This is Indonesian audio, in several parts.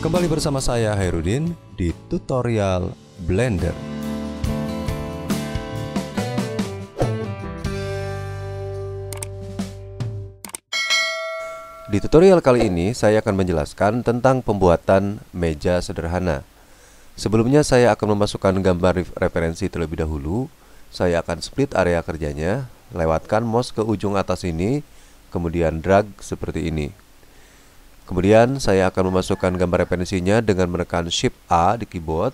Kembali bersama saya Hairudin di tutorial Blender. Di tutorial kali ini saya akan menjelaskan tentang pembuatan meja sederhana. Sebelumnya saya akan memasukkan gambar referensi terlebih dahulu. Saya akan split area kerjanya, lewatkan mouse ke ujung atas ini, kemudian drag seperti ini. Kemudian saya akan memasukkan gambar referensinya dengan menekan Shift A di keyboard.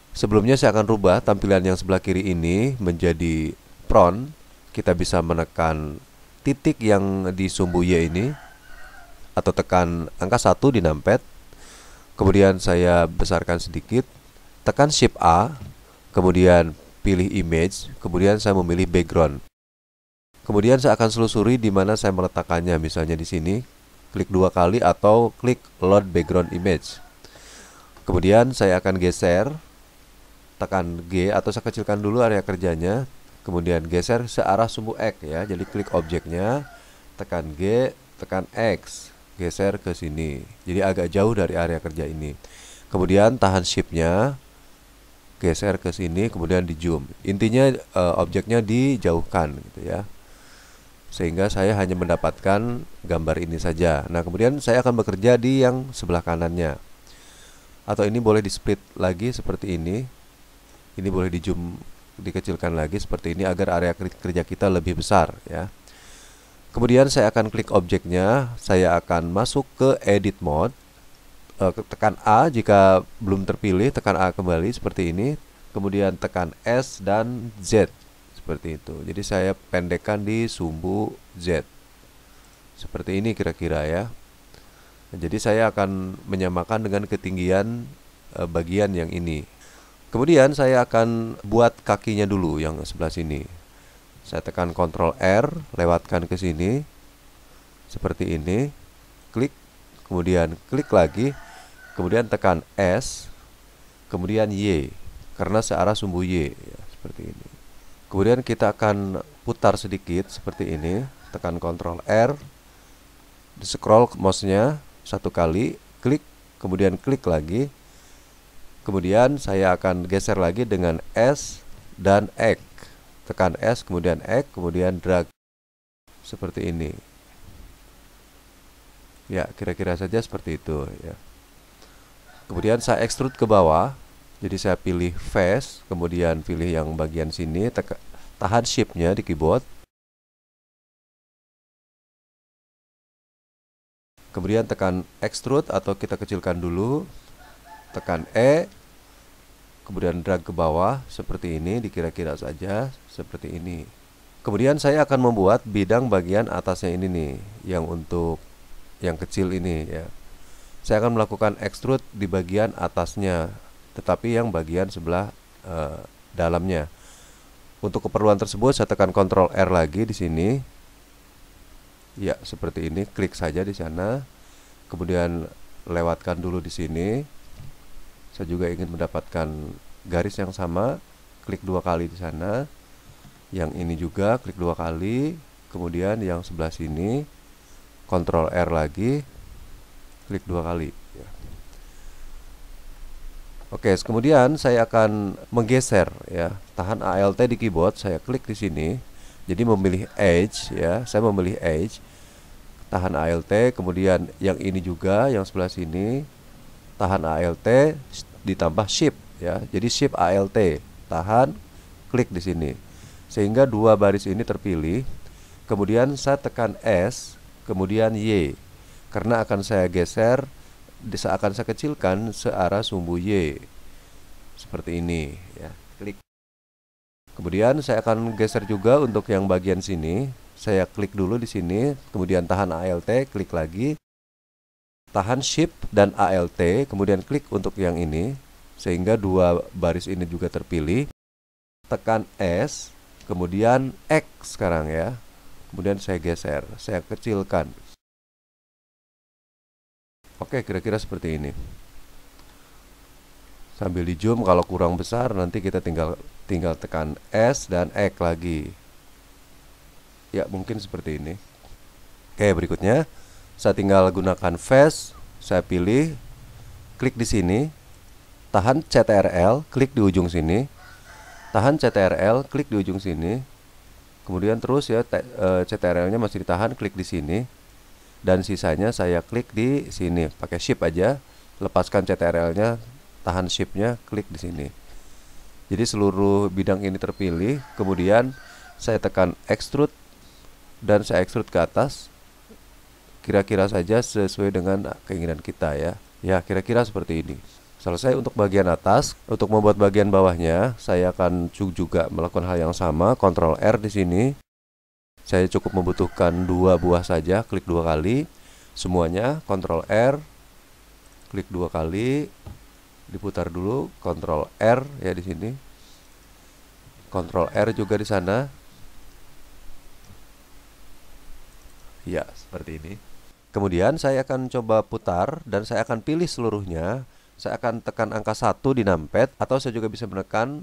Sebelumnya saya akan rubah tampilan yang sebelah kiri ini menjadi front. Kita bisa menekan titik yang di sumbu Y ini, atau tekan angka 1 di numpad. Kemudian saya besarkan sedikit, tekan Shift A, kemudian pilih image, kemudian saya memilih background. Kemudian saya akan selusuri di mana saya meletakkannya, misalnya di sini. Klik 2 kali atau klik load background image. Kemudian saya akan geser, tekan G atau saya kecilkan dulu area kerjanya, kemudian geser searah sumbu X ya. Jadi klik objeknya, tekan G, tekan X, geser ke sini. Jadi agak jauh dari area kerja ini. Kemudian tahan shift-nya, geser ke sini, kemudian di zoom. Intinya objeknya dijauhkan gitu ya, sehingga saya hanya mendapatkan gambar ini saja. Nah, kemudian saya akan bekerja di yang sebelah kanannya. Atau ini boleh di split lagi seperti ini. Ini boleh di zoom, dikecilkan lagi seperti ini agar area kerja kita lebih besar ya. Kemudian saya akan klik objeknya, saya akan masuk ke edit mode. Tekan A jika belum terpilih, tekan A kembali seperti ini. Kemudian tekan S dan Z. Seperti itu. Jadi saya pendekkan di sumbu Z. Seperti ini kira-kira ya. Jadi saya akan menyamakan dengan ketinggian bagian yang ini. Kemudian saya akan buat kakinya dulu yang sebelah sini. Saya tekan Ctrl R, lewatkan ke sini. Seperti ini. Klik, kemudian klik lagi. Kemudian tekan S, kemudian Y, karena searah sumbu Y ya, seperti ini. Kemudian kita akan putar sedikit seperti ini, tekan Ctrl R, scroll mouse-nya 1 kali, klik, kemudian klik lagi. Kemudian saya akan geser lagi dengan S dan X. Tekan S, kemudian X, kemudian drag seperti ini. Ya, kira-kira saja seperti itu ya. Kemudian saya extrude ke bawah. Jadi saya pilih face, kemudian pilih yang bagian sini, tahan shift-nya di keyboard. Kemudian tekan extrude atau kita kecilkan dulu, tekan E, kemudian drag ke bawah seperti ini, dikira-kira saja seperti ini. Kemudian saya akan membuat bidang bagian atasnya ini nih, yang untuk yang kecil ini ya. Saya akan melakukan extrude di bagian atasnya, tetapi yang bagian sebelah dalamnya. Untuk keperluan tersebut saya tekan Ctrl R lagi di sini. Ya, seperti ini, klik saja di sana. Kemudian lewatkan dulu di sini. Saya juga ingin mendapatkan garis yang sama, klik 2 kali di sana. Yang ini juga klik 2 kali. Kemudian yang sebelah sini Ctrl R lagi, klik 2 kali ya. Oke, kemudian saya akan menggeser ya. Tahan Alt di keyboard, saya klik di sini. Jadi memilih edge ya, saya memilih edge. Tahan Alt, kemudian yang ini juga yang sebelah sini. Tahan Alt ditambah shift ya. Jadi shift Alt, tahan, klik di sini. Sehingga 2 baris ini terpilih. Kemudian saya tekan S, kemudian Y. Karena akan saya geser, akan saya kecilkan searah sumbu Y seperti ini ya. Klik. Kemudian saya akan geser juga untuk yang bagian sini. Saya klik dulu di sini, kemudian tahan Alt, klik lagi, tahan Shift dan Alt, kemudian klik untuk yang ini, sehingga 2 baris ini juga terpilih. Tekan S, kemudian X sekarang ya. Kemudian saya geser, saya kecilkan. Oke, kira-kira seperti ini. Sambil di zoom, kalau kurang besar nanti kita tinggal tekan S dan X lagi. Ya, mungkin seperti ini. Oke, berikutnya saya tinggal gunakan face, saya pilih, klik di sini, tahan CTRL, klik di ujung sini, tahan CTRL, klik di ujung sini, kemudian terus ya CTRL-nya masih ditahan, klik di sini, dan sisanya saya klik di sini, pakai shift aja, lepaskan CTRL-nya, tahan shift-nya, klik di sini. Jadi seluruh bidang ini terpilih, kemudian saya tekan extrude dan saya extrude ke atas, kira-kira saja sesuai dengan keinginan kita ya. Ya, kira-kira seperti ini. Selesai untuk bagian atas. Untuk membuat bagian bawahnya, saya akan juga melakukan hal yang sama. Ctrl R di sini. Saya cukup membutuhkan 2 buah saja. Klik 2 kali. Semuanya. Ctrl R. Klik 2 kali. Diputar dulu. Ctrl R ya di sini. Ctrl R juga di sana. Ya, seperti ini. Kemudian saya akan coba putar dan saya akan pilih seluruhnya. Saya akan tekan angka 1 di numpad, atau saya juga bisa menekan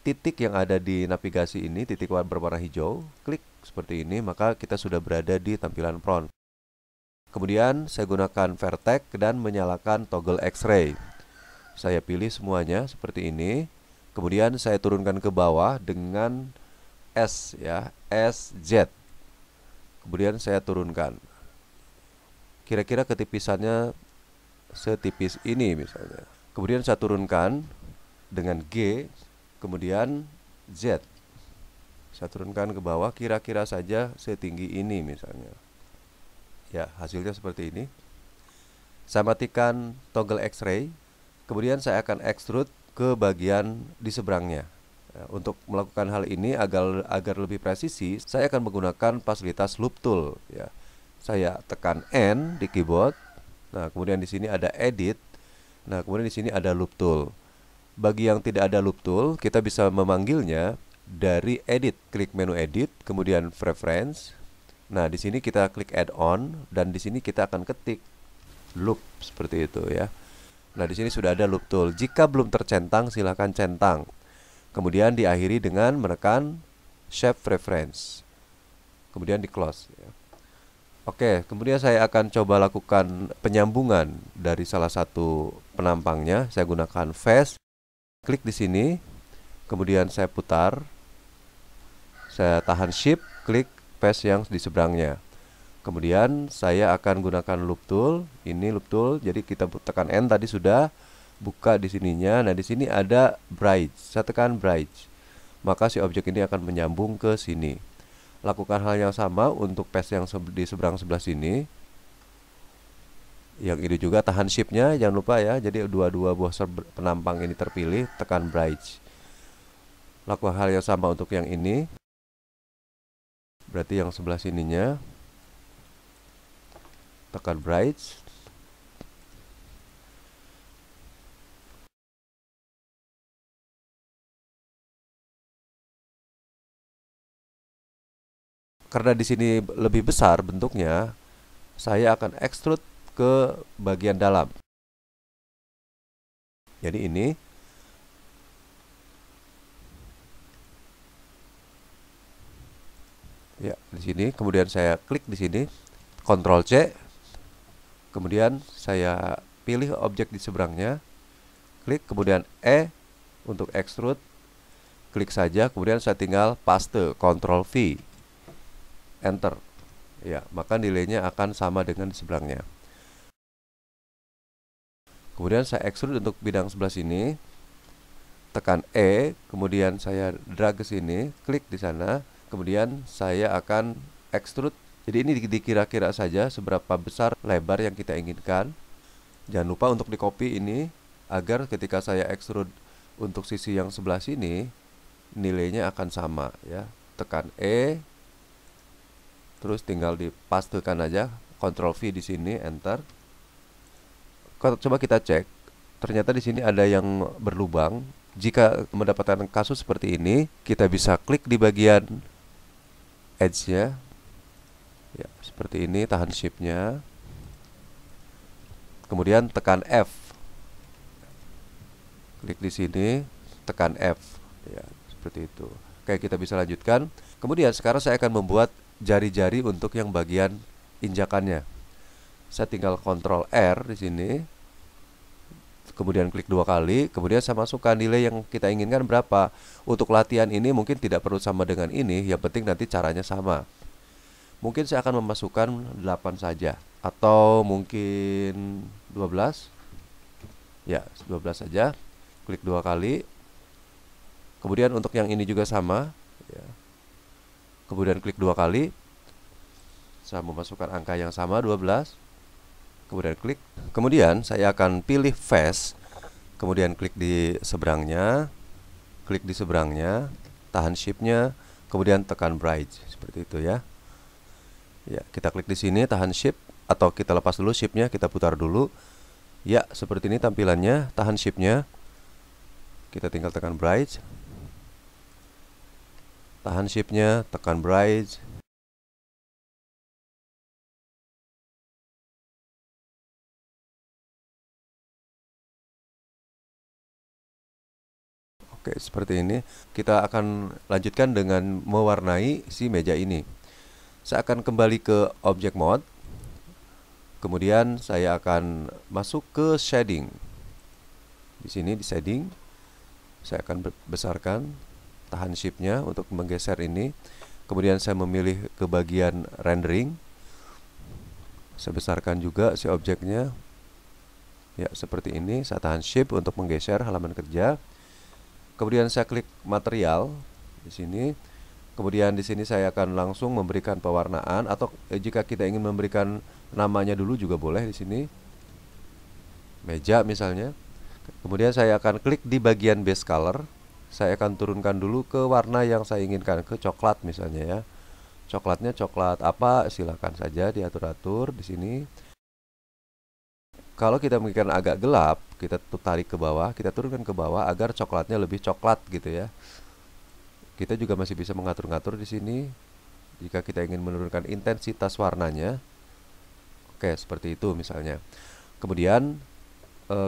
titik yang ada di navigasi ini, titik berwarna hijau. Klik seperti ini, maka kita sudah berada di tampilan front. Kemudian saya gunakan vertex dan menyalakan toggle X-ray. Saya pilih semuanya seperti ini. Kemudian saya turunkan ke bawah dengan S ya, SZ. Kemudian saya turunkan. Kira-kira ketipisannya setipis ini misalnya. Kemudian saya turunkan dengan G, kemudian Z. Saya turunkan ke bawah, kira-kira saja setinggi ini misalnya. Ya, hasilnya seperti ini. Saya matikan toggle X-ray, kemudian saya akan extrude ke bagian di seberangnya. Ya, untuk melakukan hal ini agar lebih presisi, saya akan menggunakan fasilitas loop tool ya. Saya tekan N di keyboard. Nah, kemudian di sini ada edit. Nah, kemudian di sini ada loop tool. Bagi yang tidak ada loop tool, kita bisa memanggilnya dari edit. Klik menu edit, kemudian preference. Nah, di sini kita klik add on dan di sini kita akan ketik loop seperti itu ya. Nah, di sini sudah ada loop tool. Jika belum tercentang, silakan centang. Kemudian diakhiri dengan menekan shape preference. Kemudian di close ya. Oke, kemudian saya akan coba lakukan penyambungan dari salah satu penampangnya. Saya gunakan face, klik di sini, kemudian saya putar, saya tahan shift, klik face yang di seberangnya. Kemudian saya akan gunakan loop tool, ini loop tool. Jadi kita tekan N tadi sudah, buka di sininya. Nah, di sini ada bridge. Saya tekan bridge, maka si objek ini akan menyambung ke sini. Lakukan hal yang sama untuk face yang di seberang sebelah sini. Yang ini juga tahan shift-nya, jangan lupa ya. Jadi dua-dua buah penampang ini terpilih, tekan bridge. Lakukan hal yang sama untuk yang ini. Berarti yang sebelah sininya, tekan bridge. Karena di sini lebih besar bentuknya, saya akan extrude ke bagian dalam. Jadi ini. Ya, di sini. Kemudian saya klik di sini, Ctrl C. Kemudian saya pilih objek di seberangnya, klik, kemudian E untuk extrude, klik saja, kemudian saya tinggal paste, Ctrl V. Enter. Ya, maka nilainya akan sama dengan di seberangnya. Kemudian saya extrude untuk bidang sebelah sini. Tekan E, kemudian saya drag ke sini, klik di sana, kemudian saya akan extrude. Jadi ini dikira-kira saja seberapa besar lebar yang kita inginkan. Jangan lupa untuk di copy ini agar ketika saya extrude untuk sisi yang sebelah sini, nilainya akan sama ya. Tekan E, terus tinggal dipastekan aja, Ctrl V di sini, enter. Coba kita cek. Ternyata di sini ada yang berlubang. Jika mendapatkan kasus seperti ini, kita bisa klik di bagian edge-nya. Ya, seperti ini, tahan shift-nya. Kemudian tekan F. Klik di sini, tekan F. Ya, seperti itu. Oke, kita bisa lanjutkan. Kemudian sekarang saya akan membuat jari-jari untuk yang bagian injakannya. Saya tinggal Ctrl R di sini. kemudian klik 2 kali, kemudian saya masukkan nilai yang kita inginkan berapa. Untuk latihan ini mungkin tidak perlu sama dengan ini, yang penting nanti caranya sama. Mungkin saya akan memasukkan 8 saja, atau mungkin 12. Ya, 12 saja. Klik 2 kali. Kemudian untuk yang ini juga sama, ya. Kemudian klik 2 kali. Saya memasukkan angka yang sama, 12. Kemudian klik. Kemudian saya akan pilih fast. Kemudian klik di seberangnya. Klik di seberangnya, tahan shift-nya, kemudian tekan bright. Seperti itu ya. Ya, kita klik di sini, tahan shift, atau kita lepas dulu shift-nya, kita putar dulu. Ya, seperti ini tampilannya, tahan shift-nya. Kita tinggal tekan bright. Tahan shift-nya, tekan bright. Oke, seperti ini. Kita akan lanjutkan dengan mewarnai si meja ini. Saya akan kembali ke object mode. Kemudian saya akan masuk ke shading. Di sini di shading, saya akan besarkan, tahan shift-nya untuk menggeser ini. Kemudian saya memilih ke bagian rendering. Saya besarkan juga si objeknya. Ya, seperti ini. Saya tahan shift untuk menggeser halaman kerja. Kemudian saya klik material di sini. Kemudian di sini saya akan langsung memberikan pewarnaan, atau jika kita ingin memberikan namanya dulu juga boleh di sini. Meja misalnya. Kemudian saya akan klik di bagian base color. Saya akan turunkan dulu ke warna yang saya inginkan, ke coklat misalnya ya. Coklatnya coklat apa? Silakan saja diatur-atur di sini. Kalau kita menginginkan agak gelap, kita tarik ke bawah, kita turunkan ke bawah agar coklatnya lebih coklat gitu ya. Kita juga masih bisa mengatur-ngatur di sini jika kita ingin menurunkan intensitas warnanya. Oke, seperti itu misalnya. Kemudian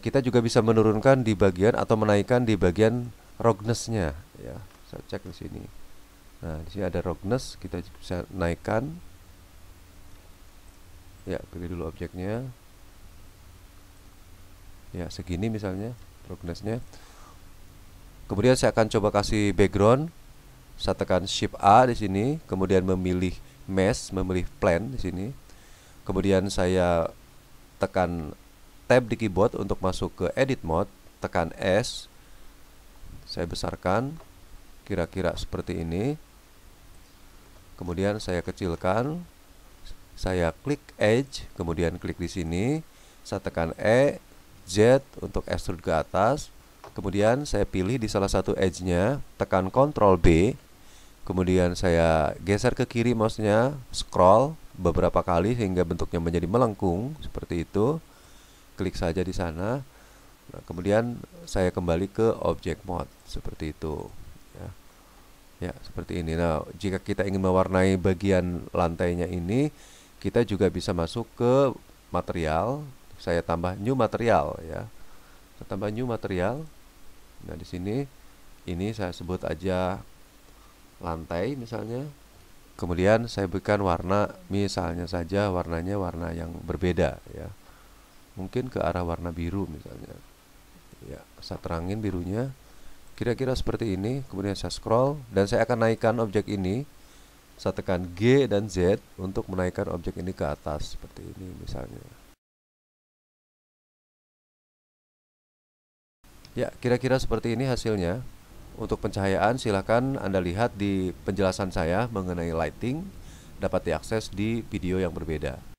kita juga bisa menurunkan di bagian atau menaikkan di bagian roughness-nya ya. Saya cek di sini. Nah, di sini ada roughness, kita bisa naikkan. Ya, pilih dulu objeknya. Ya, segini misalnya roughness-nya. Kemudian saya akan coba kasih background. Saya tekan Shift A di sini, kemudian memilih mesh, memilih plan di sini. Kemudian saya tekan tab di keyboard untuk masuk ke edit mode, tekan S. Saya besarkan kira-kira seperti ini. Kemudian saya kecilkan. Saya klik edge, kemudian klik di sini. Saya tekan E, Z untuk extrude ke atas. Kemudian saya pilih di salah satu edge-nya, tekan Ctrl B. Kemudian saya geser ke kiri mouse-nya, scroll beberapa kali hingga bentuknya menjadi melengkung seperti itu. Klik saja di sana. Nah, kemudian saya kembali ke object mode seperti itu ya. Ya, seperti ini. Nah, jika kita ingin mewarnai bagian lantainya ini, kita juga bisa masuk ke material. Saya tambah new material ya. Saya tambah new material. Nah, di sini ini saya sebut aja lantai misalnya. Kemudian saya berikan warna, misalnya saja warnanya warna yang berbeda ya. Mungkin ke arah warna biru misalnya. Ya, saya terangin birunya. Kira-kira seperti ini. Kemudian saya scroll dan saya akan naikkan objek ini. Saya tekan G dan Z untuk menaikkan objek ini ke atas seperti ini misalnya. Ya, kira-kira seperti ini hasilnya. Untuk pencahayaan silahkan Anda lihat di penjelasan saya mengenai lighting, dapat diakses di video yang berbeda.